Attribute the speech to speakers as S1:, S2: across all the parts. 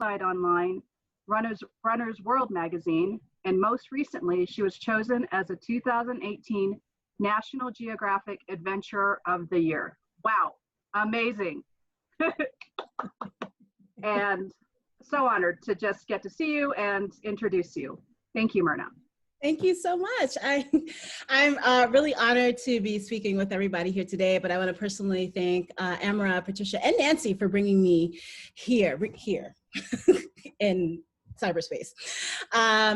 S1: website online, Runner's World magazine, and most recently, she was chosen as a 2018 National Geographic Adventurer of the Year. Wow, amazing. And so honored to just get to see you and introduce you. Thank you, Mirna.
S2: Thank you so much. I'm really honored to be speaking with everybody here today, but I want to personally thank Amara, Patricia, and Nancy for bringing me here in cyberspace.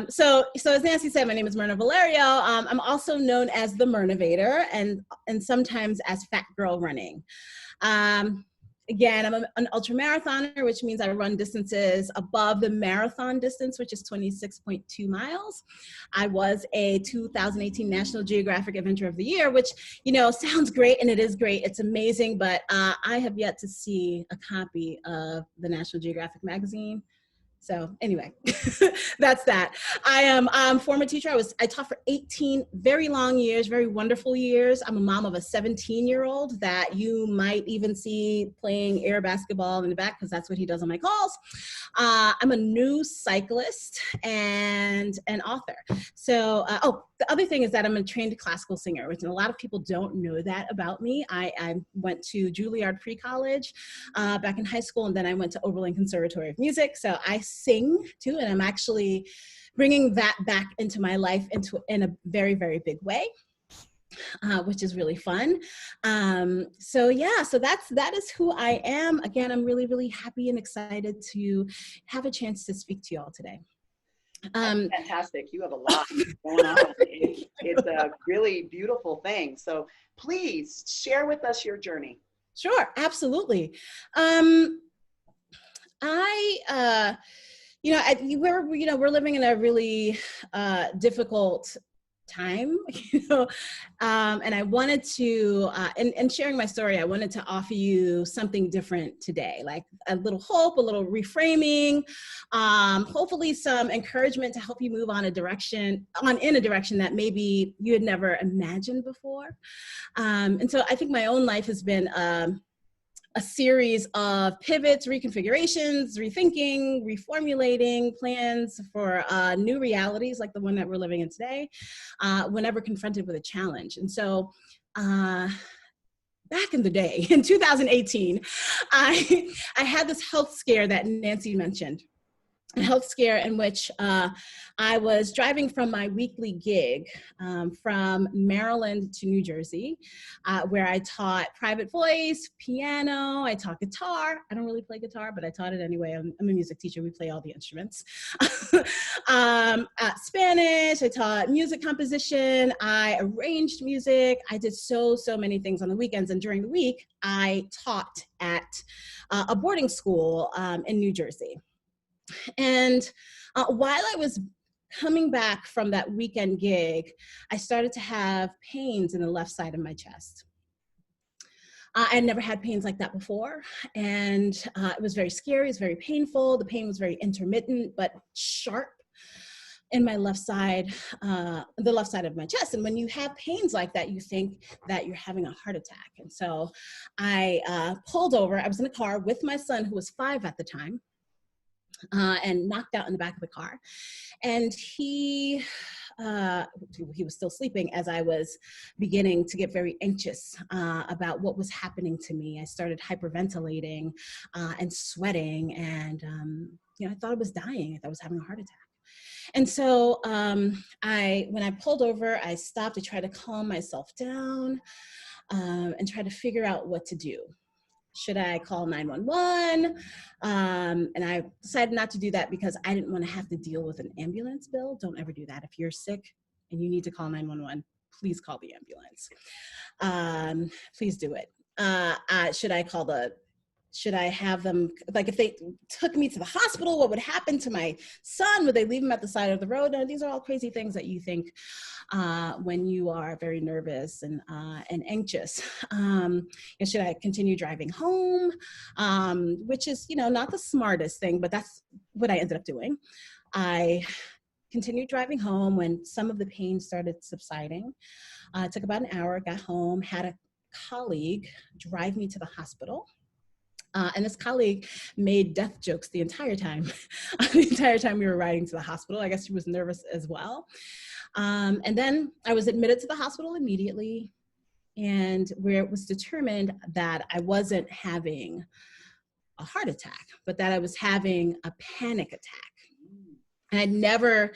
S2: So as Nancy said, my name is Mirna Valerio. I'm also known as the Mirnovator and sometimes as Fat Girl Running. Again, I'm an ultra marathoner, which means I run distances above the marathon distance, which is 26.2 miles. I was a 2018 National Geographic Adventurer of the Year, which, you know, sounds great, and it is great. It's amazing, but I have yet to see a copy of the National Geographic magazine. So anyway, that's that. I am a former teacher. I taught for 18 very long years, very wonderful years. I'm a mom of a 17-year-old that you might even see playing air basketball in the back because that's what he does on my calls. I'm a news cyclist and an author. So, the other thing is that I'm a trained classical singer, which a lot of people don't know that about me. I went to Juilliard Pre-College back in high school, and then I went to Oberlin Conservatory of Music. So I sing too, and I'm actually bringing that back into my life in a very, very big way. Which is really fun. So that is who I am. Again, I'm really, really happy and excited to have a chance to speak to you all today.
S3: Fantastic. You have a lot going on. It's a really beautiful thing. So please share with us your journey.
S2: Sure, absolutely. We're living in a really difficult time, and I wanted to, and sharing my story, I wanted to offer you something different today, like a little hope, a little reframing, hopefully some encouragement to help you move in a direction that maybe you had never imagined before. And so I think my own life has been a series of pivots, reconfigurations, rethinking, reformulating plans for new realities like the one that we're living in today, whenever confronted with a challenge. And so back in the day, in 2018, I had this health scare that Nancy mentioned. A health scare in which I was driving from my weekly gig from Maryland to New Jersey, where I taught private voice, piano, I taught guitar. I don't really play guitar, but I taught it anyway. I'm a music teacher. We play all the instruments. Spanish, I taught music composition, I arranged music. I did so many things on the weekends. And during the week, I taught at a boarding school in New Jersey. And while I was coming back from that weekend gig, I started to have pains in the left side of my chest. I had never had pains like that before, and it was very scary, it was very painful. The pain was very intermittent, but sharp in my left side, the left side of my chest. And when you have pains like that, you think that you're having a heart attack. And so I pulled over. I was in a car with my son, who was 5 at the time, and knocked out in the back of the car. And he was still sleeping as I was beginning to get very anxious about what was happening to me. I started hyperventilating and sweating, and I thought I was dying. I thought I was having a heart attack. And so when I pulled over, I stopped to try to calm myself down and try to figure out what to do. Should I call 911? And I decided not to do that because I didn't want to have to deal with an ambulance bill. Don't ever do that. If you're sick and you need to call 911, please call the ambulance. Please do it. Should I have them, like if they took me to the hospital, what would happen to my son? Would they leave him at the side of the road? No, these are all crazy things that you think when you are very nervous and anxious. Should I continue driving home? Which is, not the smartest thing, but that's what I ended up doing. I continued driving home when some of the pain started subsiding. It took about an hour, got home, had a colleague drive me to the hospital. And this colleague made death jokes the entire time, we were riding to the hospital. I guess she was nervous as well. And then I was admitted to the hospital immediately, and where it was determined that I wasn't having a heart attack, but that I was having a panic attack. And I'd never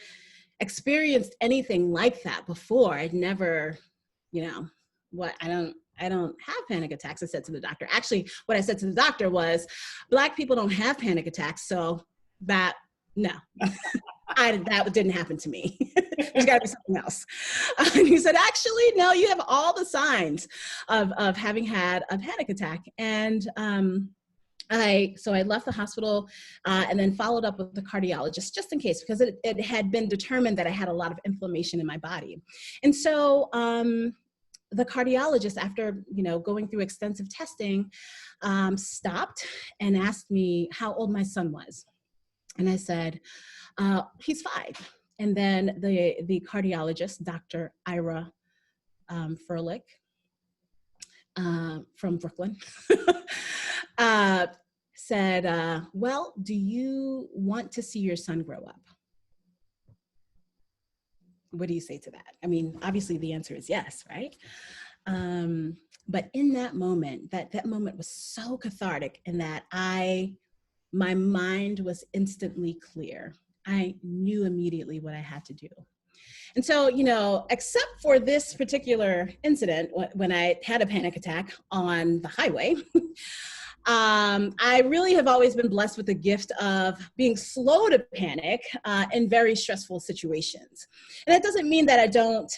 S2: experienced anything like that before. I'd never, I don't have panic attacks, I said to the doctor. Actually, what I said to the doctor was, Black people don't have panic attacks, so that didn't happen to me. There's got to be something else. And he said, actually, no, you have all the signs of having had a panic attack. And I left the hospital and then followed up with the cardiologist just in case, because it had been determined that I had a lot of inflammation in my body. And so the cardiologist, after going through extensive testing, stopped and asked me how old my son was. And I said, he's 5. And then the cardiologist, Dr. Ira Furlick from Brooklyn, said, well, do you want to see your son grow up? What do you say to that? I mean, obviously the answer is yes, right? But in that moment, that moment was so cathartic in that my mind was instantly clear. I knew immediately what I had to do. And so, except for this particular incident, when I had a panic attack on the highway, I really have always been blessed with the gift of being slow to panic in very stressful situations. And that doesn't mean that I don't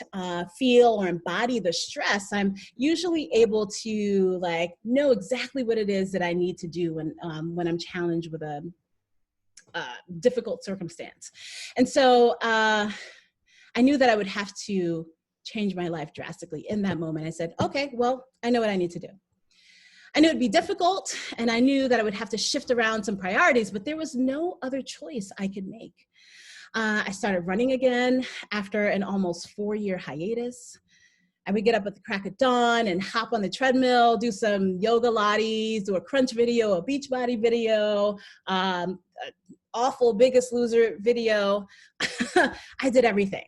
S2: feel or embody the stress. I'm usually able to know exactly what it is that I need to do when I'm challenged with a difficult circumstance. And so I knew that I would have to change my life drastically in that moment. I said, okay, well, I know what I need to do. I knew it'd be difficult, and I knew that I would have to shift around some priorities, but there was no other choice I could make. I started running again after an almost 4-year hiatus. I would get up at the crack of dawn and hop on the treadmill, do some yoga lattes, do a crunch video, a beach body video, awful Biggest Loser video. I did everything.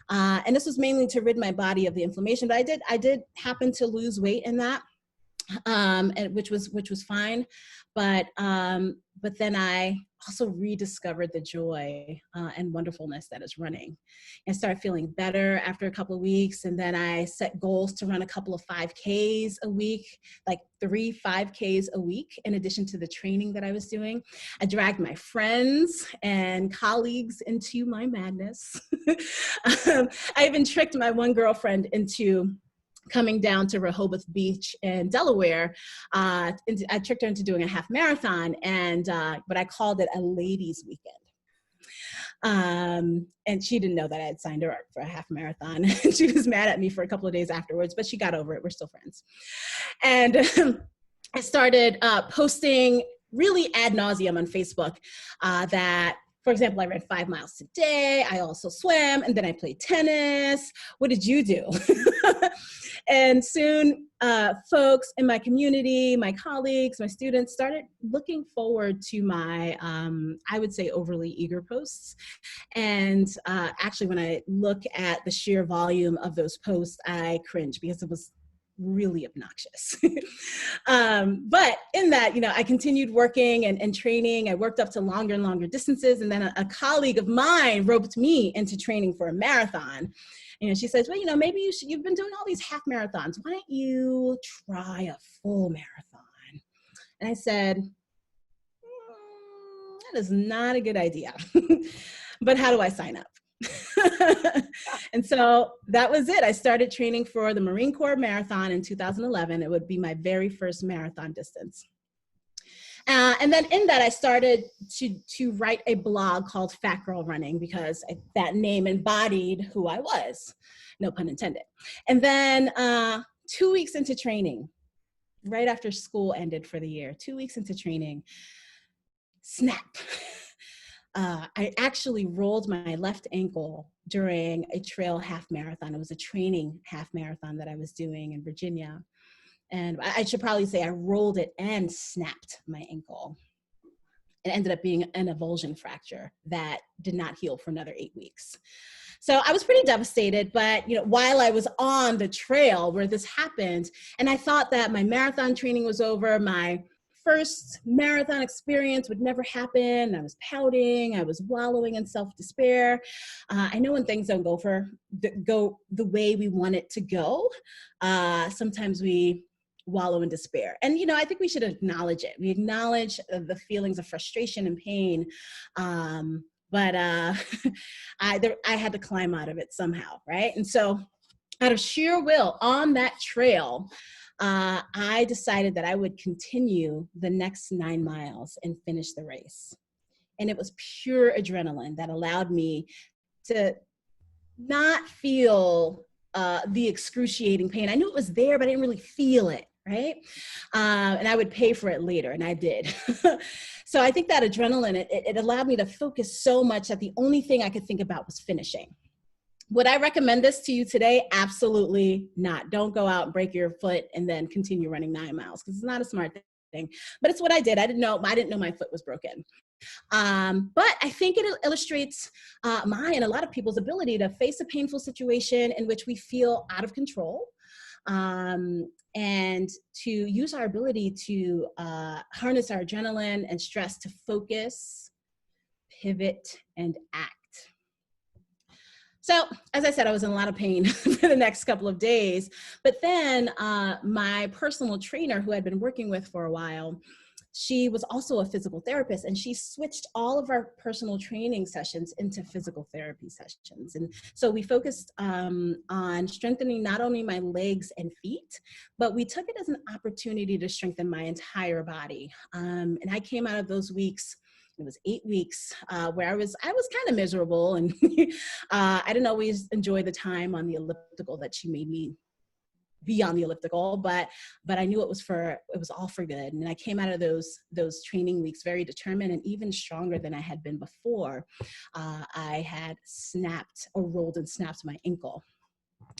S2: And this was mainly to rid my body of the inflammation, but I did happen to lose weight in that. And which was fine, but then I also rediscovered the joy and wonderfulness that is running, and started feeling better after a couple of weeks. And then I set goals to run a couple of 5Ks a week, like 3 5Ks a week, in addition to the training that I was doing. I dragged my friends and colleagues into my madness. I even tricked my one girlfriend into coming down to Rehoboth Beach in Delaware. I tricked her into doing a half marathon, but I called it a ladies' weekend. And she didn't know that I had signed her up for a half marathon. She was mad at me for a couple of days afterwards, but she got over it. We're still friends. And I started posting really ad nauseum on Facebook that, for example, I ran 5 miles today. I also swam, and then I played tennis. What did you do? And soon, folks in my community, my colleagues, my students started looking forward to my, I would say, overly eager posts. And actually, when I look at the sheer volume of those posts, I cringe because it was really obnoxious. But in that, I continued working and training. I worked up to longer and longer distances. And then a colleague of mine roped me into training for a marathon. She says, well, maybe you've been doing all these half marathons. Why don't you try a full marathon? And I said, that is not a good idea. But how do I sign up? And so that was it. I started training for the Marine Corps Marathon in 2011. It would be my very first marathon distance. And then in that, I started to write a blog called Fat Girl Running, because that name embodied who I was, no pun intended. And then 2 weeks into training, right after school ended for the year, 2 weeks into training, snap. I actually rolled my left ankle during a trail half marathon. It was a training half marathon that I was doing in Virginia. And I should probably say I rolled it and snapped my ankle. It ended up being an avulsion fracture that did not heal for another 8 weeks. So I was pretty devastated, but while I was on the trail where this happened, and I thought that my marathon training was over, my first marathon experience would never happen. I was pouting, I was wallowing in self-despair. I know when things don't go the way we want it to go, sometimes we wallow in despair. And, I think we should acknowledge it. We acknowledge the feelings of frustration and pain. But I had to climb out of it somehow, right? And so out of sheer will on that trail, I decided that I would continue the next 9 miles and finish the race. And it was pure adrenaline that allowed me to not feel the excruciating pain. I knew it was there, but I didn't really feel it, right? And I would pay for it later, and I did. So I think that adrenaline, it allowed me to focus so much that the only thing I could think about was finishing. Would I recommend this to you today? Absolutely not. Don't go out and break your foot and then continue running 9 miles, because it's not a smart thing. But it's what I did. I didn't know my foot was broken. But I think it illustrates my and a lot of people's ability to face a painful situation in which we feel out of control, and to use our ability to harness our adrenaline and stress to focus, pivot, and act. So, as I said, I was in a lot of pain for the next couple of days. But then my personal trainer, who I'd been working with for a while, she was also a physical therapist, and she switched all of our personal training sessions into physical therapy sessions. And so we focused on strengthening not only my legs and feet, but we took it as an opportunity to strengthen my entire body. And I came out of those weeks. It was 8 weeks where I was kind of miserable, and I didn't always enjoy the time on the elliptical that she made me be on the elliptical, but I knew it was all for good. And I came out of those training weeks very determined and even stronger than I had been before. I had rolled and snapped my ankle.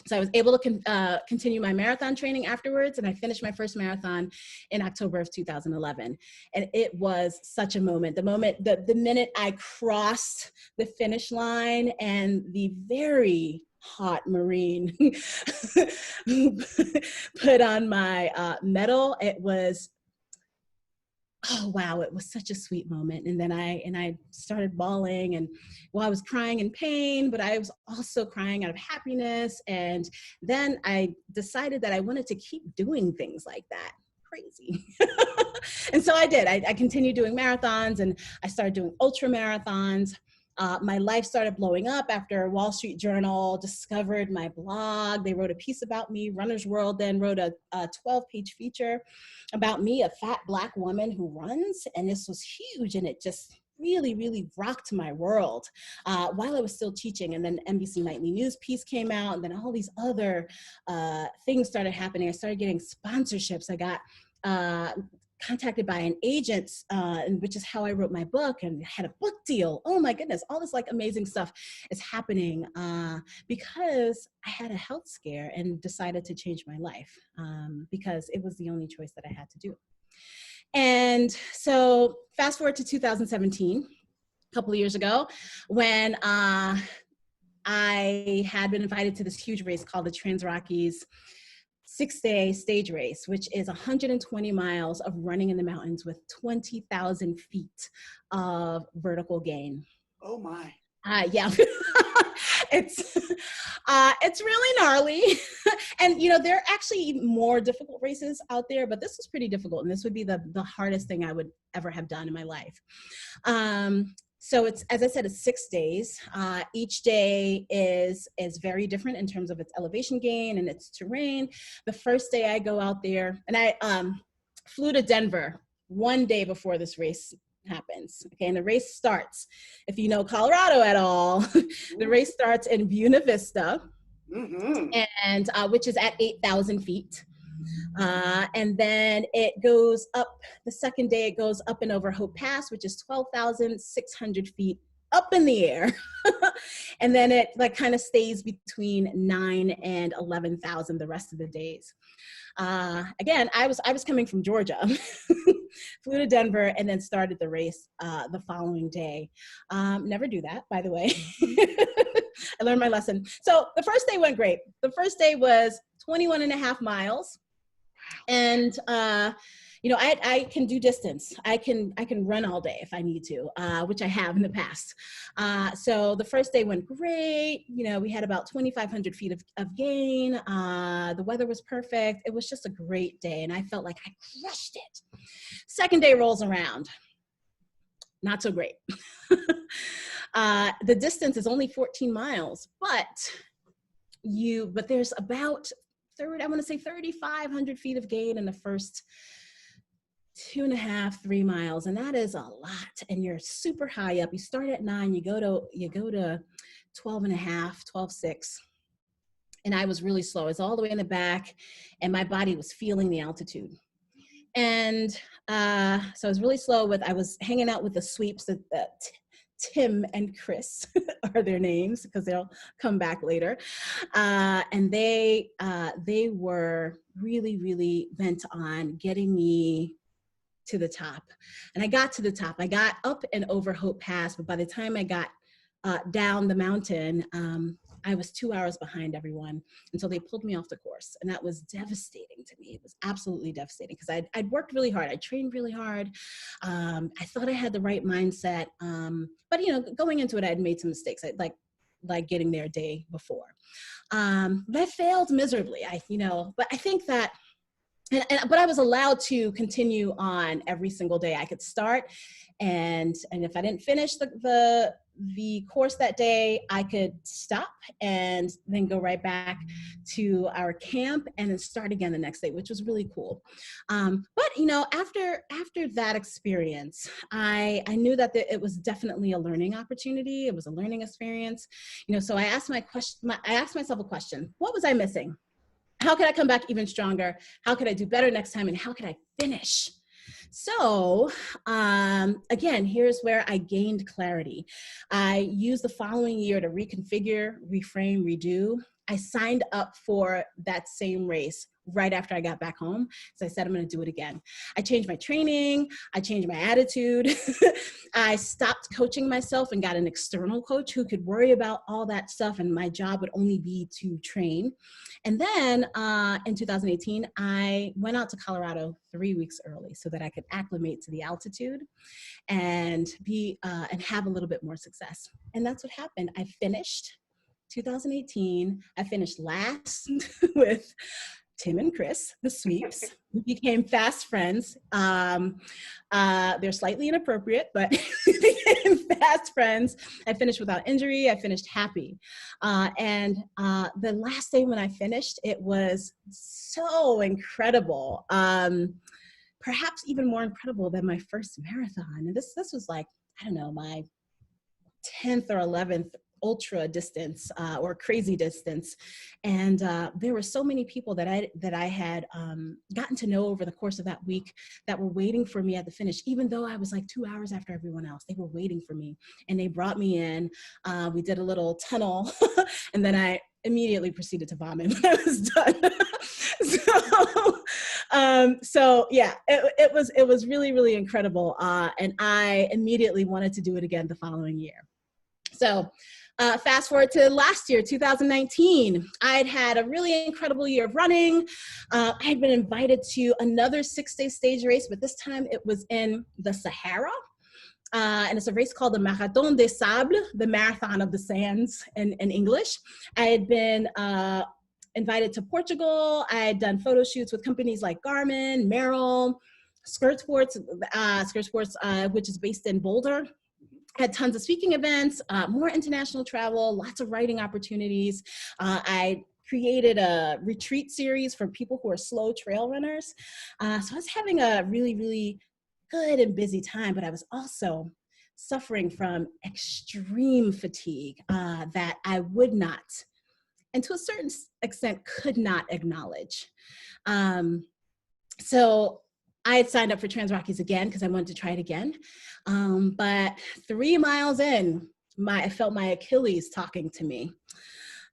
S2: So I was able to continue my marathon training afterwards, and I finished my first marathon in October of 2011. And it was such a moment. The minute I crossed the finish line and the very hot Marine put on my medal, it was, oh wow, it was such a sweet moment. And then I started bawling, and I was crying in pain, but I was also crying out of happiness. And then I decided that I wanted to keep doing things like that. Crazy. And so I did. I continued doing marathons, and I started doing ultra marathons. My life started blowing up after Wall Street Journal discovered my blog. They wrote a piece about me. Runner's World then wrote a 12-page feature about me, a fat Black woman who runs. And this was huge, and it just really, really rocked my world while I was still teaching. And then NBC Nightly News piece came out, and then all these other things started happening. I started getting sponsorships. I got contacted by an agent, which is how I wrote my book, and had a book deal. Oh my goodness, all this like amazing stuff is happening because I had a health scare and decided to change my life because it was the only choice that I had to do. And so fast forward to 2017, a couple of years ago, when I had been invited to this huge race called the Trans Rockies 6-day stage race, which is 120 miles of running in the mountains with 20,000 feet of vertical gain.
S3: Oh my.
S2: Yeah. It's really gnarly. And there are actually more difficult races out there, but this was pretty difficult. And this would be the hardest thing I would ever have done in my life. So it's, as I said, it's 6 days. Each day is very different in terms of its elevation gain and its terrain. The first day I go out there, and I flew to Denver one day before this race happens. Okay, and the race starts, if you know Colorado at all, the race starts in Buena Vista, and which is at 8,000 feet. And then it goes up, the second day it goes up and over Hope Pass, which is 12,600 feet up in the air. And then it like kind of stays between 9 and 11,000 the rest of the days. Again, I was coming from Georgia, flew to Denver, and then started the race the following day. Never do that, by the way. I learned my lesson. So the first day went great. The first day was 21 and a half miles. And, you know, I can do distance. I can run all day if I need to, which I have in the past. So the first day went great. You know, we had about 2,500 feet of gain. The weather was perfect. It was just a great day. And I felt like I crushed it. Second day rolls around. Not so great. The distance is only 14 miles, but there's about 3,500 feet of gain in the first 2.5, 3 miles. And that is a lot. And you're super high up. You start at 9, you go to 12 and a half, 12.6. And I was really slow. I was all the way in the back and my body was feeling the altitude. And so I was really slow I was hanging out with the sweeps that Tim and Chris are their names because they'll come back later. And they were really, really bent on getting me to the top. And I got to the top. I got up and over Hope Pass, but by the time I got down the mountain, I was 2 hours behind everyone until they pulled me off the course. And that was devastating to me. It was absolutely devastating because I'd worked really hard. I trained really hard. I thought I had the right mindset. But, you know, going into it, I had made some mistakes. Like getting there a day before. But I failed miserably. But I think that but I was allowed to continue on every single day. I could start, and if I didn't finish the course that day, I could stop and then go right back to our camp and then start again the next day, which was really cool. But you know, after that experience, I knew that it was definitely a learning opportunity. It was a learning experience. You know, so I asked myself a question: what was I missing? How could I come back even stronger? How could I do better next time? And how could I finish? So again, here's where I gained clarity. I used the following year to reconfigure, reframe, redo. I signed up for that same race right after I got back home. So I said, I'm going to do it again. I changed my training. I changed my attitude. I stopped coaching myself and got an external coach who could worry about all that stuff. And my job would only be to train. And then in 2018, I went out to Colorado 3 weeks early so that I could acclimate to the altitude and and have a little bit more success. And that's what happened. I finished 2018. I finished last with Tim and Chris, the sweeps. We became fast friends. They're slightly inappropriate, but we became fast friends. I finished without injury. I finished happy. And the last day when I finished, it was so incredible. Perhaps even more incredible than my first marathon. And this was like, I don't know, my 10th or 11th ultra distance or crazy distance. And there were so many people that I had gotten to know over the course of that week that were waiting for me at the finish, even though I was like 2 hours after everyone else. They were waiting for me and they brought me in. We did a little tunnel and then I immediately proceeded to vomit when I was done. So yeah, it was really, really incredible. And I immediately wanted to do it again the following year. So fast forward to last year, 2019, I'd had a really incredible year of running. I had been invited to another 6-day stage race, but this time it was in the Sahara. And it's a race called the Marathon des Sables, the Marathon of the Sands in English. I had been invited to Portugal. I had done photo shoots with companies like Garmin, Merrill, Skirt Sports, which is based in Boulder. Had tons of speaking events, more international travel, lots of writing opportunities. I created a retreat series for people who are slow trail runners. So I was having a really, really good and busy time, but I was also suffering from extreme fatigue that I would not, and to a certain extent, could not acknowledge. So I had signed up for Trans Rockies again because I wanted to try it again. But 3 miles in, I felt my Achilles talking to me.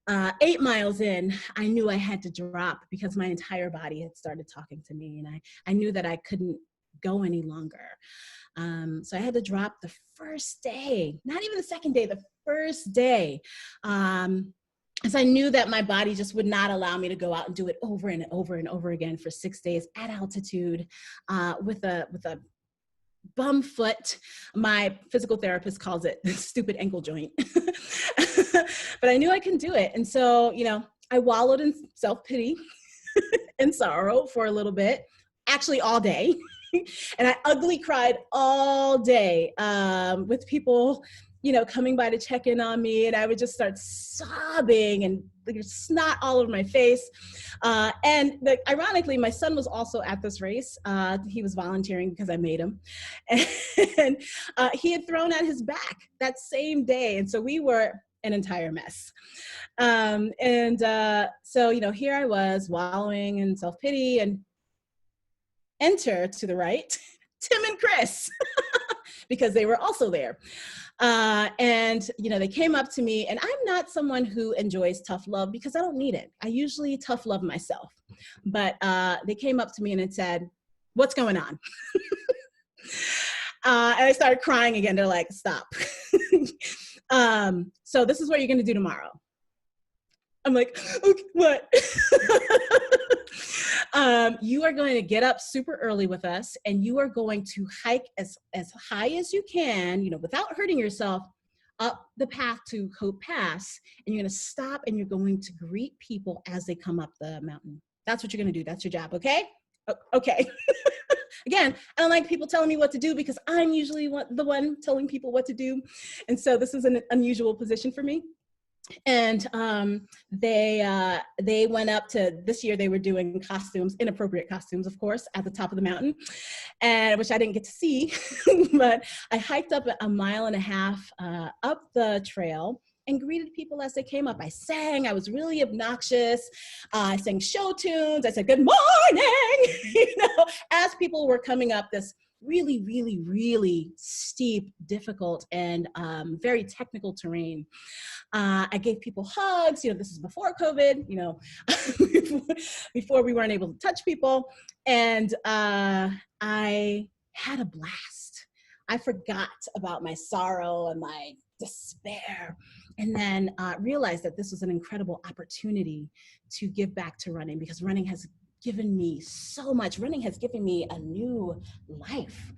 S2: 8 miles in, I knew I had to drop because my entire body had started talking to me, and I knew that I couldn't go any longer. So I had to drop the first day, not even the second day, the first day. As I knew that my body just would not allow me to go out and do it over and over and over again for 6 days at altitude, with a bum foot. My physical therapist calls it stupid ankle joint. But I knew I can do it. And so, you know, I wallowed in self-pity and sorrow for a little bit, actually all day. And I ugly cried all day, with people, you know, coming by to check in on me, and I would just start sobbing and there's snot all over my face. Ironically, my son was also at this race. He was volunteering because I made him. And he had thrown out his back that same day. And so we were an entire mess. So, you know, here I was wallowing in self-pity, and enter to the right, Tim and Chris, because they were also there. And, you know, they came up to me, and I'm not someone who enjoys tough love because I don't need it. I usually tough love myself. But they came up to me and it said, "What's going on?" And I started crying again. They're like, "Stop." So this is what you're going to do tomorrow. I'm like, "Okay, what?" You are going to get up super early with us, and you are going to hike as high as you can, you know, without hurting yourself, up the path to Hope Pass. And you're going to stop, and you're going to greet people as they come up the mountain. That's what you're going to do. That's your job. Okay. Okay. Again, I don't like people telling me what to do because I'm usually the one telling people what to do. And so this is an unusual position for me. And they went up to, this year they were doing costumes, inappropriate costumes, of course, at the top of the mountain, and which I didn't get to see, but I hiked up 1.5 miles up the trail and greeted people as they came up. I sang, I was really obnoxious. I sang show tunes. I said, "Good morning," you know, as people were coming up this really, really, really steep, difficult, and very technical terrain. I gave people hugs. You know, this is before COVID, you know, before we weren't able to touch people. And I had a blast. I forgot about my sorrow and my despair, and then realized that this was an incredible opportunity to give back to running, because running has given me so much. Running has given me a new life,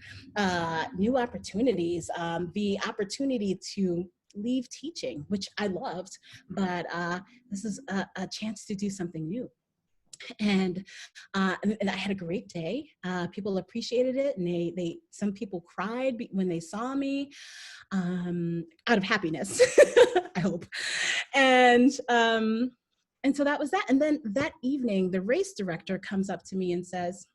S2: new opportunities, the opportunity to leave teaching, which I loved, but this is a chance to do something new. And I had a great day. People appreciated it, and some people cried when they saw me, out of happiness, I hope. And so that was that. And then that evening, the race director comes up to me and says,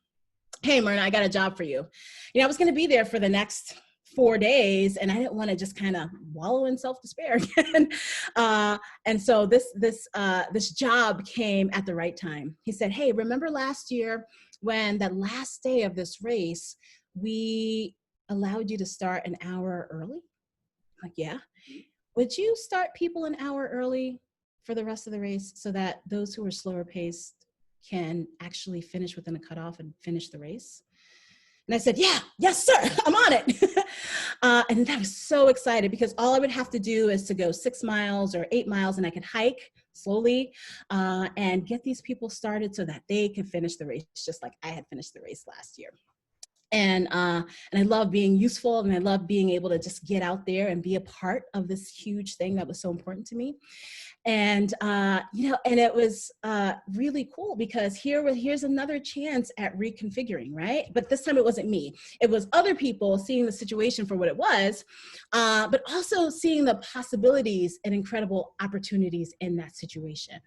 S2: "Hey, Mirna, I got a job for you." You know, I was going to be there for the next 4 days, and I didn't want to just kind of wallow in self-despair again. And so this job came at the right time. He said, "Hey, remember last year when that last day of this race, we allowed you to start an hour early?" I'm like, "Yeah." "Would you start people an hour early for the rest of the race so that those who are slower paced can actually finish within a cutoff and finish the race?" And I said, "Yeah, yes, sir, I'm on it." And I was so excited because all I would have to do is to go 6 miles or 8 miles, and I could hike slowly and get these people started so that they could finish the race just like I had finished the race last year. And I love being useful, and I love being able to just get out there and be a part of this huge thing that was so important to me. And, you know, and it was really cool because here's another chance at reconfiguring, right? But this time it wasn't me. It was other people seeing the situation for what it was, but also seeing the possibilities and incredible opportunities in that situation.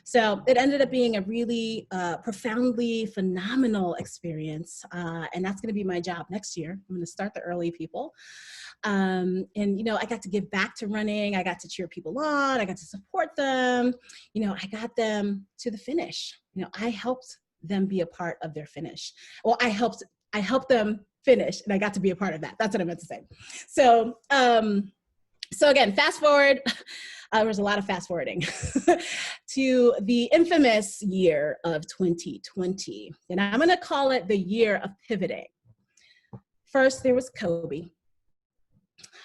S2: So it ended up being a really profoundly phenomenal experience. And that's going to be my job next year. I'm going to start the early people. And, you know, I got to give back to running. I got to cheer people on. I got to support them. You know, I got them to the finish. You know, I helped them be a part of their finish. Well, I helped them finish, and I got to be a part of that. That's what I meant to say. So, So again, fast forward, there was a lot of fast forwarding to the infamous year of 2020. And I'm going to call it the year of pivoting. First, there was Kobe.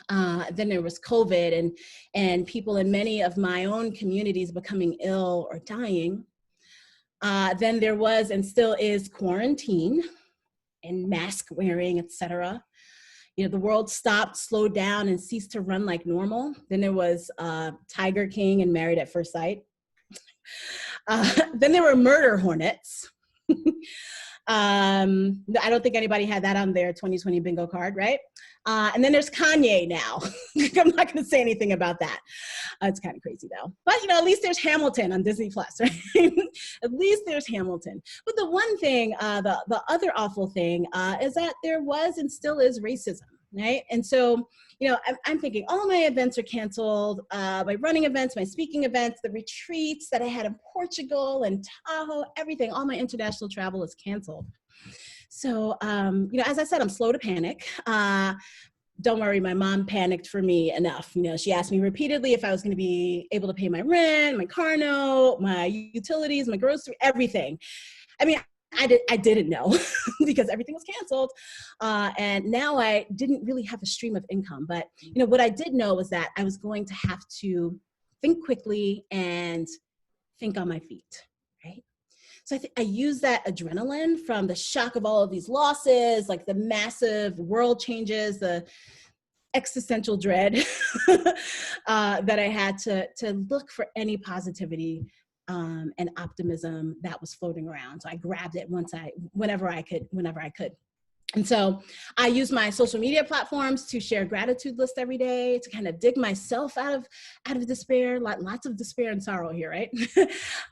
S2: Then there was COVID and people in many of my own communities becoming ill or dying. Then there was and still is quarantine and mask wearing, etc. You know, the world stopped, slowed down, and ceased to run like normal. Then there was Tiger King and Married at First Sight. Then there were murder hornets. I don't think anybody had that on their 2020 bingo card, right? And then there's Kanye now. I'm not going to say anything about that. It's kind of crazy though. But you know, at least there's Hamilton on Disney Plus, right? At least there's Hamilton. But the one thing, the other awful thing is that there was and still is racism, right? And so, you know, I'm thinking all of my events are canceled, my running events, my speaking events, the retreats that I had in Portugal and Tahoe, everything, all my international travel is canceled. So, you know, as I said, I'm slow to panic. Don't worry, my mom panicked for me enough. You know, she asked me repeatedly if I was going to be able to pay my rent, my car note, my utilities, my grocery, everything. I mean, I didn't know because everything was canceled. And now I didn't really have a stream of income. But, you know, what I did know was that I was going to have to think quickly and think on my feet, right? So I used that adrenaline from the shock of all of these losses, like the massive world changes, the existential dread that I had to look for any positivity and optimism that was floating around. So I grabbed it whenever I could. And so I use my social media platforms to share gratitude list every day, to kind of dig myself out of despair, lots of despair and sorrow here, right?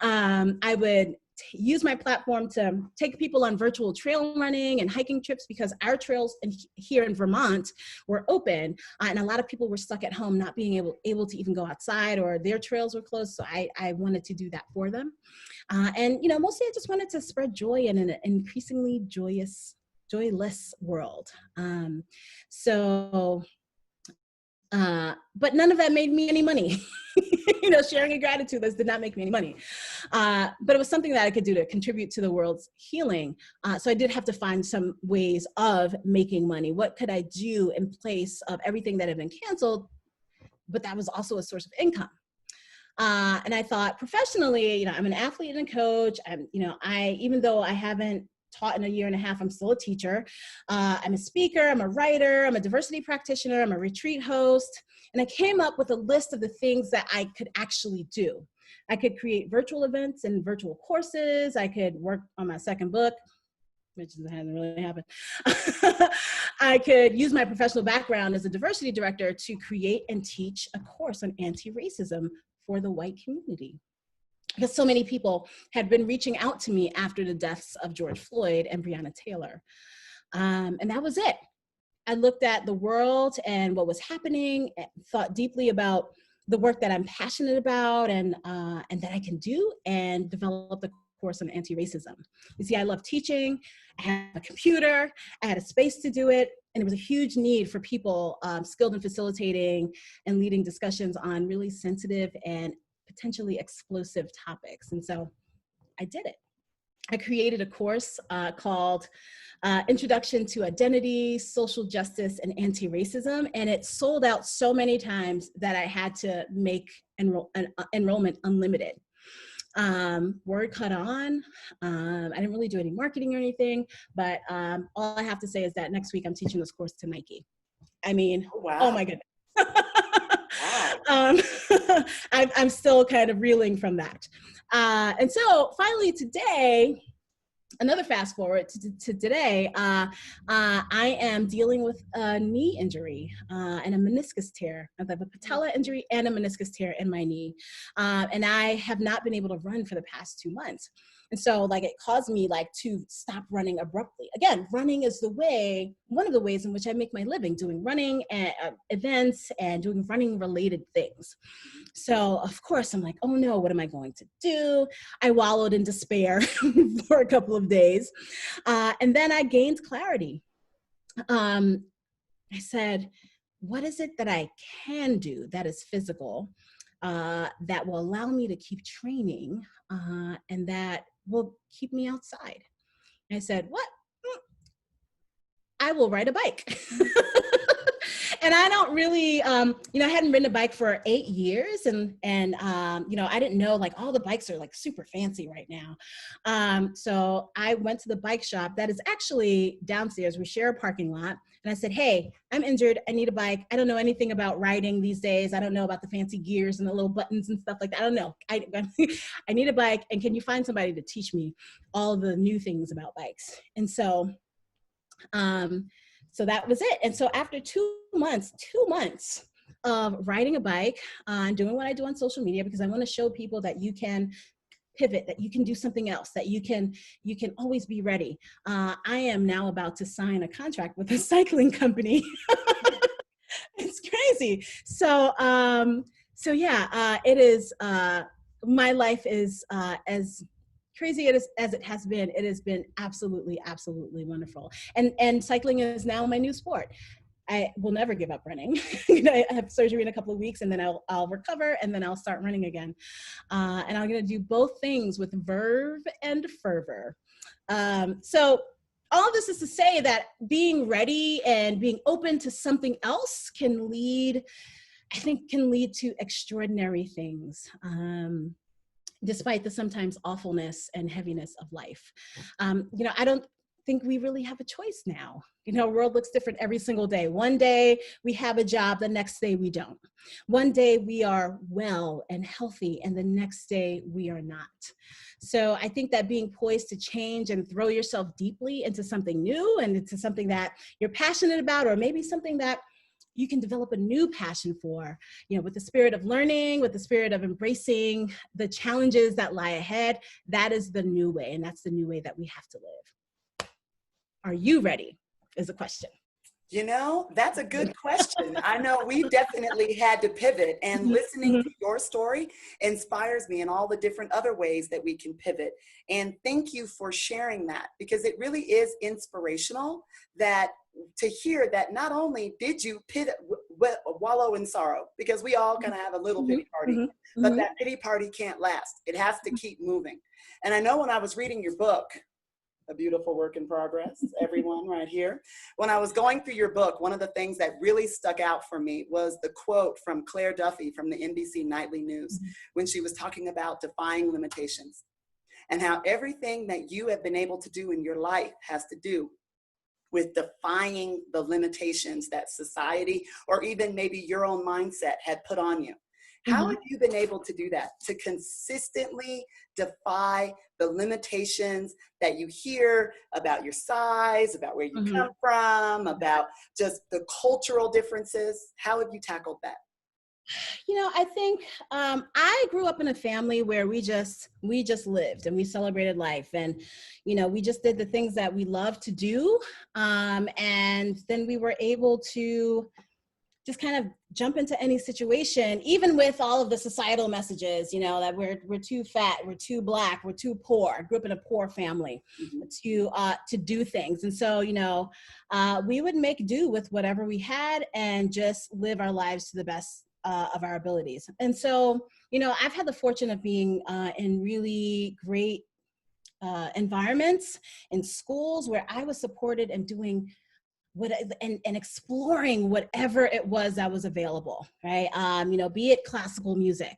S2: I would use my platform to take people on virtual trail running and hiking trips because our trails here in Vermont were open and a lot of people were stuck at home not being able to even go outside or their trails were closed. So I wanted to do that for them. And, you know, mostly I just wanted to spread joy in an increasingly joyless world. But none of that made me any money. You know, sharing a gratitude list did not make me any money. But it was something that I could do to contribute to the world's healing. So I did have to find some ways of making money. What could I do in place of everything that had been canceled, but that was also a source of income? And I thought professionally, you know, I'm an athlete and a coach. Even though I haven't taught in a year and a half, I'm still a teacher. I'm a speaker, I'm a writer, I'm a diversity practitioner, I'm a retreat host. And I came up with a list of the things that I could actually do. I could create virtual events and virtual courses. I could work on my second book, which hasn't really happened. I could use my professional background as a diversity director to create and teach a course on anti-racism for the white community. Because so many people had been reaching out to me after the deaths of George Floyd and Breonna Taylor. And that was it. I looked at the world and what was happening, and thought deeply about the work that I'm passionate about and that I can do, and developed a course on anti-racism. You see, I love teaching, I had a computer, I had a space to do it, and there was a huge need for people skilled in facilitating and leading discussions on really sensitive and potentially explosive topics. And so I did it. I created a course called Introduction to Identity, Social Justice, and Anti-Racism. And it sold out so many times that I had to make enrollment unlimited. Word caught on. I didn't really do any marketing or anything, but all I have to say is that next week I'm teaching this course to Nike. I mean, oh, wow. Oh my goodness. Wow. I'm still kind of reeling from that. And so finally today, another fast forward to today, I am dealing with a knee injury and a meniscus tear. I have a patella injury and a meniscus tear in my knee. And I have not been able to run for the past 2 months. And so like it caused me like to stop running abruptly. Again, running is one of the ways in which I make my living, doing running and events and doing running related things. So of course I'm like, oh no, what am I going to do? I wallowed in despair for a couple of days. And then I gained clarity. I said, what is it that I can do that is physical, that will allow me to keep training, and that will keep me outside? And I said, what? I will ride a bike. And I don't really, I hadn't ridden a bike for 8 years, and I didn't know like all the bikes are like super fancy right now. So I went to the bike shop that is actually downstairs. We share a parking lot, and I said, "Hey, I'm injured. I need a bike. I don't know anything about riding these days. I don't know about the fancy gears and the little buttons and stuff like that. I don't know. I need a bike, and can you find somebody to teach me all the new things about bikes?" And so that was it. And so after 2 months of riding a bike, and doing what I do on social media, because I want to show people that you can pivot, that you can do something else, that you can always be ready. I am now about to sign a contract with a cycling company. It's crazy. So yeah, it is, my life is, as crazy as it has been, it has been absolutely, absolutely wonderful. And cycling is now my new sport. I will never give up running. I have surgery in a couple of weeks, and then I'll recover, and then I'll start running again. And I'm going to do both things with verve and fervor. So all of this is to say that being ready and being open to something else can lead to extraordinary things. Despite the sometimes awfulness and heaviness of life. I don't think we really have a choice now. World looks different every single day. One day we have a job, the next day we don't. One day we are well and healthy, and the next day we are not. So I think that being poised to change and throw yourself deeply into something new and into something that you're passionate about, or maybe something that you can develop a new passion for, with the spirit of learning, with the spirit of embracing the challenges that lie ahead. That is the new way, and that's the new way that we have to live. Are you ready? Is the question.
S3: That's a good question. I know we've definitely had to pivot, and listening to your story inspires me in all the different other ways that we can pivot. And thank you for sharing that, because it really is inspirational to hear that not only did you wallow in sorrow, because we all kind of have a little pity party, but that pity party can't last. It has to keep moving. And I know when I was reading your book, A Beautiful Work in Progress, everyone right here. When I was going through your book, one of the things that really stuck out for me was the quote from Claire Duffy from the NBC Nightly News, when she was talking about defying limitations, and how everything that you have been able to do in your life has to do with defying the limitations that society, or even maybe your own mindset, had put on you. How have you been able to do that, to consistently defy the limitations that you hear about your size, about where you come from, about just the cultural differences? How have you tackled that?
S2: I think I grew up in a family where we just lived and we celebrated life, and we just did the things that we loved to do, and then we were able to just kind of jump into any situation, even with all of the societal messages, that we're too fat, we're too Black, we're too poor. I grew up in a poor family to do things. And so, we would make do with whatever we had and just live our lives to the best of our abilities. And so, I've had the fortune of being in really great environments, in schools where I was supported and doing and exploring whatever it was that was available, right? Be it classical music,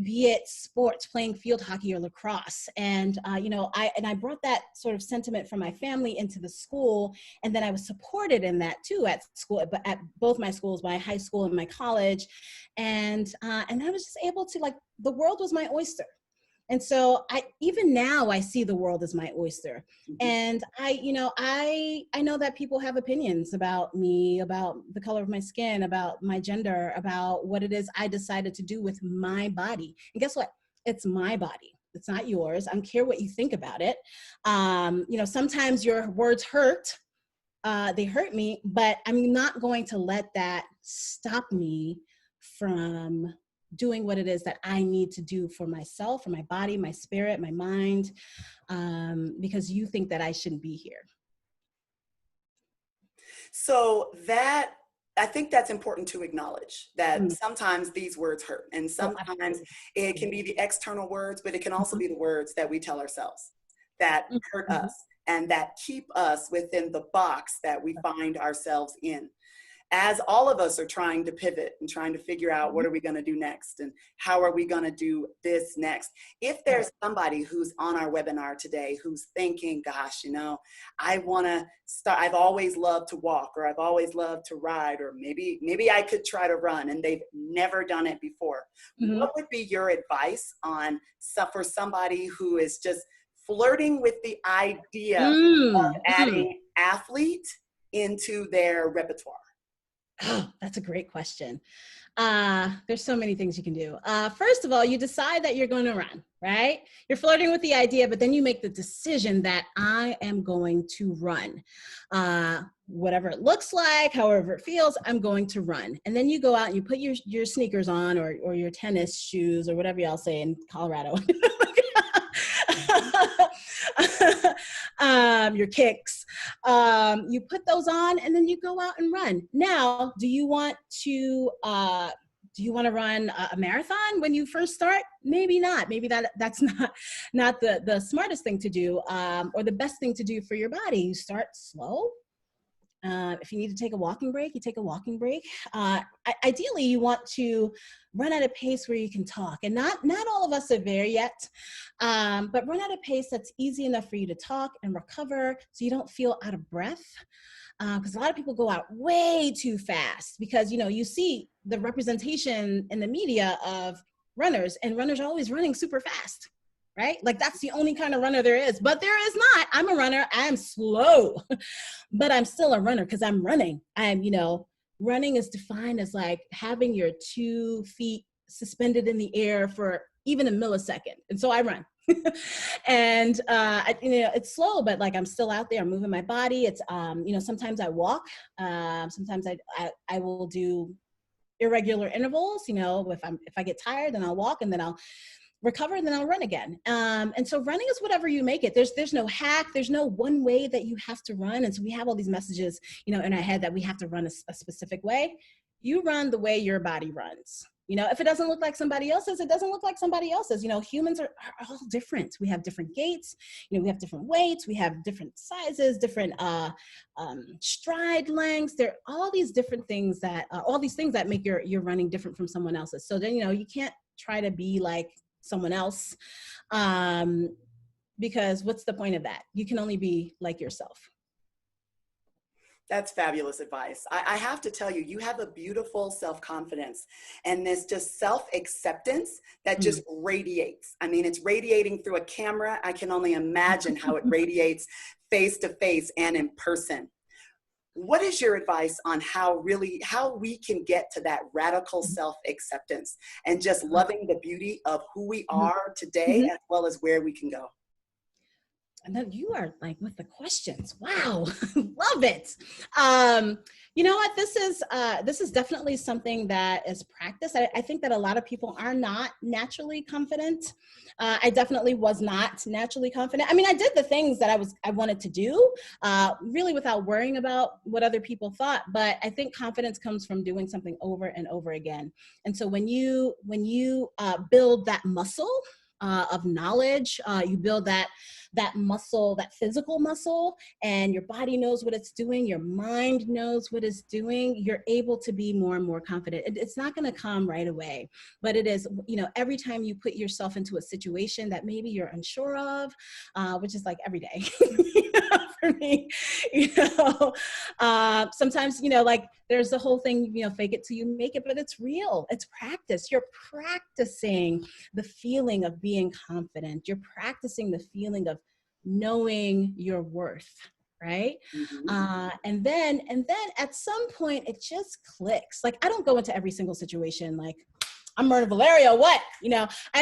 S2: be it sports, playing field hockey or lacrosse. And, I brought that sort of sentiment from my family into the school. And then I was supported in that too at school, but at both my schools, my high school and my college. And I was just able to, the world was my oyster. And so even now I see the world as my oyster. And I know that people have opinions about me, about the color of my skin, about my gender, about what it is I decided to do with my body. And guess what? It's my body. It's not yours. I don't care what you think about it. Sometimes your words hurt. They hurt me, but I'm not going to let that stop me from doing what it is that I need to do for myself, for my body, my spirit, my mind, because you think that I shouldn't be here.
S3: So that I think that's important to acknowledge that
S2: Mm.
S3: sometimes these words hurt, and
S2: Oh,
S3: sometimes
S2: absolutely.
S3: it can be the external words, but it can also
S2: Mhm.
S3: be the words that we tell ourselves that hurt
S2: Mhm.
S3: us and that keep us within the box that we find ourselves in. As all of us are trying to pivot and trying to figure out what
S2: Mhm.
S3: are we going to do next and how are we going to do this next. If
S2: Right.
S3: there's somebody who's on our webinar today who's thinking, gosh, I want to start, I've always loved to walk, or I've always loved to ride, or maybe I could try to run, and they've never done it before,
S2: Mhm.
S3: what would be your advice on for somebody who is just flirting with the idea of
S2: Mm. Mm.
S3: adding athlete into their repertoire?
S2: Oh, that's a great question. There's so many things you can do. First of all, you decide that you're going to run, right? You're flirting with the idea, but then you make the decision that I am going to run. Whatever it looks like, however it feels, I'm going to run. And then you go out and you put your sneakers on, or your tennis shoes, or whatever y'all say in Colorado. Your kicks. You put those on, and then you go out and run. Now, do you want to run a marathon when you first start? Maybe not. Maybe that's not the smartest thing to do, or the best thing to do for your body. You start slow. If you need to take a walking break, you take a walking break. Ideally, you want to run at a pace where you can talk, and not all of us are there yet, but run at a pace that's easy enough for you to talk and recover, so you don't feel out of breath. Because a lot of people go out way too fast, because you see the representation in the media of runners, and runners are always running super fast. Right? Like that's the only kind of runner there is, but there is not. I'm a runner. I am slow, but I'm still a runner because I'm running. Running is defined as like having your 2 feet suspended in the air for even a millisecond. And so I run. And it's slow, but like I'm still out there. I'm moving my body. It's sometimes I walk. Sometimes I will do irregular intervals. If I get tired, then I'll walk, and then I'll recover, and then I'll run again. And so running is whatever you make it. There's no hack. There's no one way that you have to run. And so we have all these messages, in our head that we have to run a specific way. You run the way your body runs. If it doesn't look like somebody else's, it doesn't look like somebody else's. Humans are all different. We have different gaits. We have different weights. We have different sizes, different stride lengths. There are all these different things that make your running different from someone else's. So then, you can't try to be like someone else, because what's the point of that? You can only be like yourself.
S3: That's fabulous advice. I have to tell you, you have a beautiful self-confidence and this just self-acceptance that just radiates. I mean, it's radiating through a camera. I can only imagine how it radiates face to face and in person. What is your advice on how we can get to that radical self-acceptance and just loving the beauty of who we are today, as well as where we can go?
S2: And then you are like with the questions. Wow. Love it. You know what? This is definitely something that is practice. I think that a lot of people are not naturally confident. I definitely was not naturally confident. I mean, I did the things that I wanted to do, really without worrying about what other people thought. But I think confidence comes from doing something over and over again. And so when you build that muscle of knowledge, you build that muscle, that physical muscle, and your body knows what it's doing, your mind knows what it's doing, you're able to be more and more confident. It's not going to come right away, but it is, every time you put yourself into a situation that maybe you're unsure of, which is like every day for me, sometimes, like there's the whole thing, fake it till you make it, but it's real. It's practice. You're practicing the feeling of being confident. You're practicing the feeling of knowing your worth, right? And then at some point it just clicks. Like I don't go into every single situation like I'm Mirna Valerio. What? I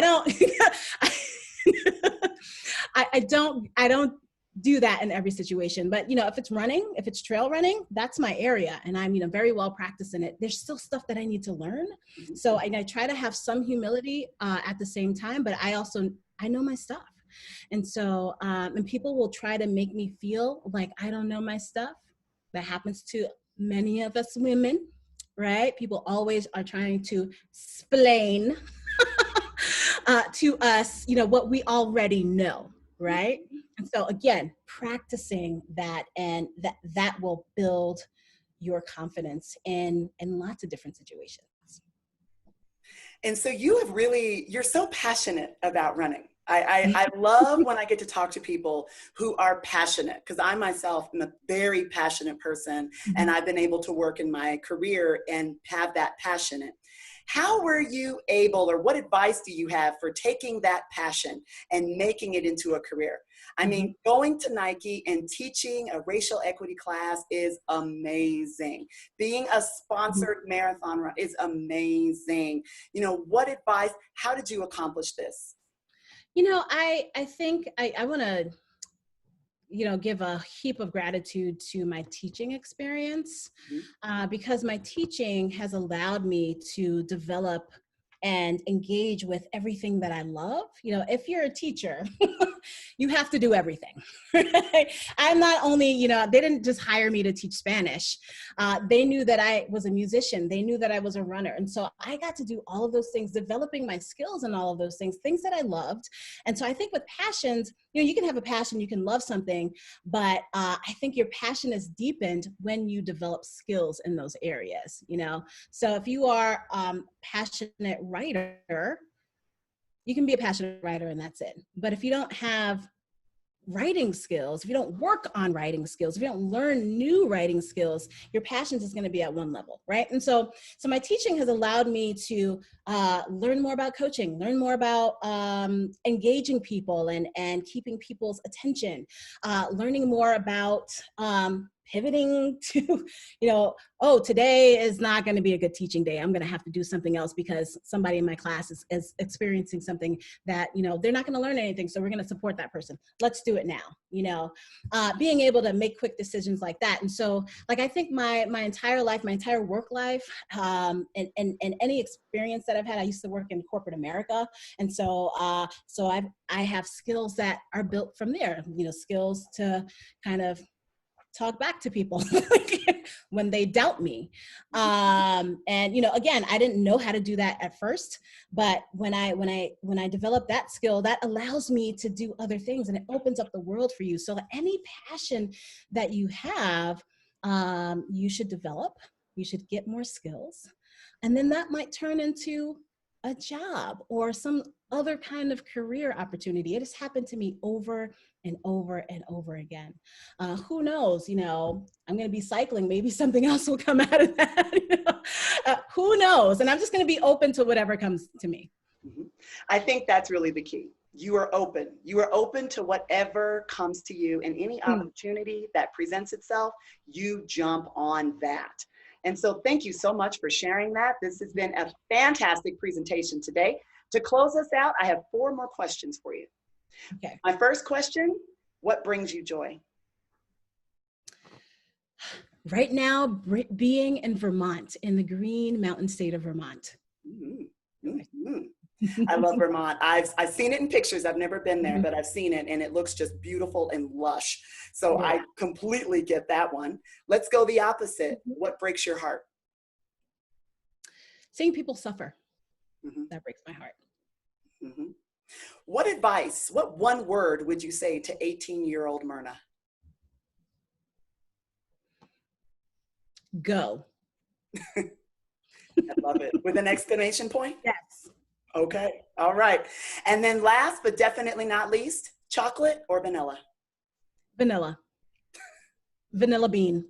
S2: don't. I don't do that in every situation. But if it's running, if it's trail running, that's my area, and I'm very well practiced in it. There's still stuff that I need to learn, so I try to have some humility at the same time. But I know my stuff. And so, and people will try to make me feel like I don't know my stuff. That happens to many of us women, right? People always are trying to explain to us, what we already know, right? And so again, practicing that, and that will build your confidence in lots of different situations.
S3: And so you're so passionate about running. I love when I get to talk to people who are passionate, because I myself am a very passionate person, and I've been able to work in my career and have that passionate. How were you able, or what advice do you have for taking that passion and making it into a career? I mean, going to Nike and teaching a racial equity class is amazing. Being a sponsored marathon run is amazing. What advice, how did you accomplish this?
S2: I think I want to, give a heap of gratitude to my teaching experience, because my teaching has allowed me to develop and engage with everything that I love. If you're a teacher, you have to do everything. Right? I'm not only, they didn't just hire me to teach Spanish. They knew that I was a musician. They knew that I was a runner. And so I got to do all of those things, developing my skills and all of those things that I loved. And so I think with passions, you can have a passion, you can love something, but I think your passion is deepened when you develop skills in those areas, So if you are passionate writer, you can be a passionate writer and that's it. But if you don't have writing skills, if you don't work on writing skills, if you don't learn new writing skills, your passions is going to be at one level, right? And so my teaching has allowed me to learn more about coaching, learn more about engaging people and keeping people's attention, learning more about pivoting to, today is not going to be a good teaching day. I'm going to have to do something else because somebody in my class is experiencing something that, they're not going to learn anything. So we're going to support that person. Let's do it now, being able to make quick decisions like that. And so I think my entire life, my entire work life, and any experience that I've had, I used to work in corporate America. And so, I have skills that are built from there, skills to kind of talk back to people when they doubt me. And, again, I didn't know how to do that at first, but when I developed that skill, that allows me to do other things and it opens up the world for you. So any passion that you have, you should develop, you should get more skills, and then that might turn into a job or some other kind of career opportunity. It has happened to me over and over and over again. Who knows, I'm going to be cycling, maybe something else will come out of that. Who knows? And I'm just going to be open to whatever comes to me.
S3: I think that's really the key. You are open. You are open to whatever comes to you, and any opportunity that presents itself, you jump on that. And so thank you so much for sharing that. This has been a fantastic presentation today. To close us out, I have 4 more questions for you.
S2: Okay.
S3: My first question, what brings you joy?
S2: Right now, being in Vermont, in the green mountain state of Vermont.
S3: I love Vermont. I've seen it in pictures. I've never been there, but I've seen it and it looks just beautiful and lush. So I completely get that one. Let's go the opposite. What breaks your heart?
S2: Seeing people suffer. That breaks my heart.
S3: What advice, what one word would you say to 18-year-old Mirna?
S2: Go.
S3: I love it. With an exclamation point?
S2: Yes.
S3: Okay. All right. And then last but definitely not least, chocolate or vanilla?
S2: Vanilla. Vanilla bean.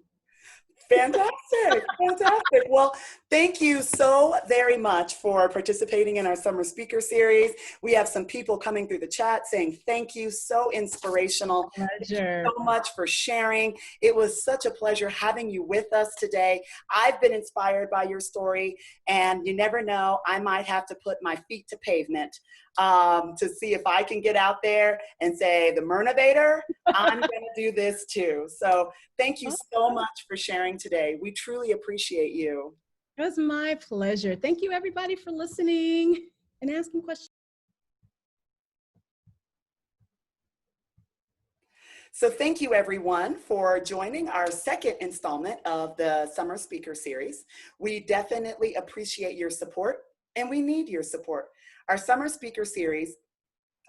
S3: Fantastic. Fantastic. Well, thank you so very much for participating in our summer speaker series. We have some people coming through the chat saying thank you. So inspirational.
S2: Pleasure.
S3: Thank you so much for sharing. It was such a pleasure having you with us today. I've been inspired by your story, and you never know, I might have to put my feet to pavement to see if I can get out there and say, the Mirnavator, I'm going to do this too. So thank you so much for sharing today. We truly appreciate you.
S2: It was my pleasure. Thank you, everybody, for listening and asking questions.
S3: So thank you everyone for joining our second installment of the Summer Speaker Series. We definitely appreciate your support and we need your support. Our Summer Speaker Series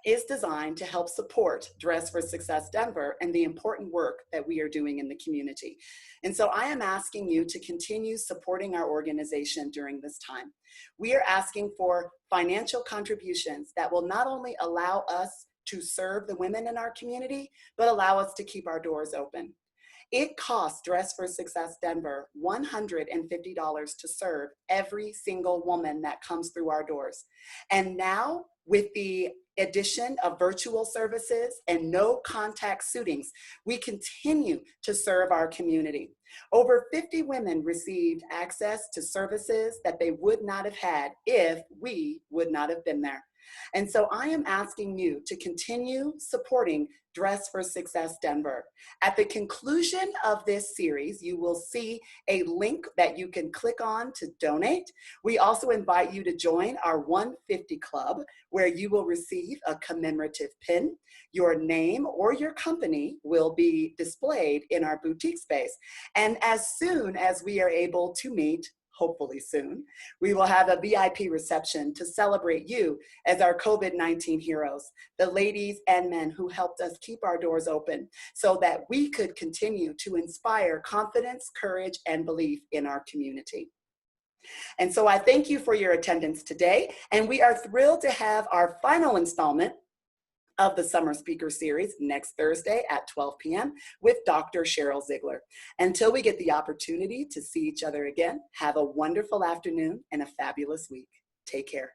S3: is designed to help support Dress for Success Denver and the important work that we are doing in the community. And so I am asking you to continue supporting our organization during this time. We are asking for financial contributions that will not only allow us to serve the women in our community, but allow us to keep our doors open. It costs Dress for Success Denver $150 to serve every single woman that comes through our doors. And now with the addition of virtual services and no contact suitings, we continue to serve our community. Over 50 women received access to services that they would not have had if we would not have been there. And so I am asking you to continue supporting Dress for Success Denver. At the conclusion of this series, you will see a link that you can click on to donate. We also invite you to join our 150 Club, where you will receive a commemorative pin. Your name or your company will be displayed in our boutique space. And as soon as we are able to meet, hopefully soon, we will have a VIP reception to celebrate you as our COVID-19 heroes, the ladies and men who helped us keep our doors open so that we could continue to inspire confidence, courage, and belief in our community. And so I thank you for your attendance today, and we are thrilled to have our final installment of the Summer Speaker Series next Thursday at 12 p.m. with Dr. Cheryl Ziegler. Until we get the opportunity to see each other again, have a wonderful afternoon and a fabulous week. Take care.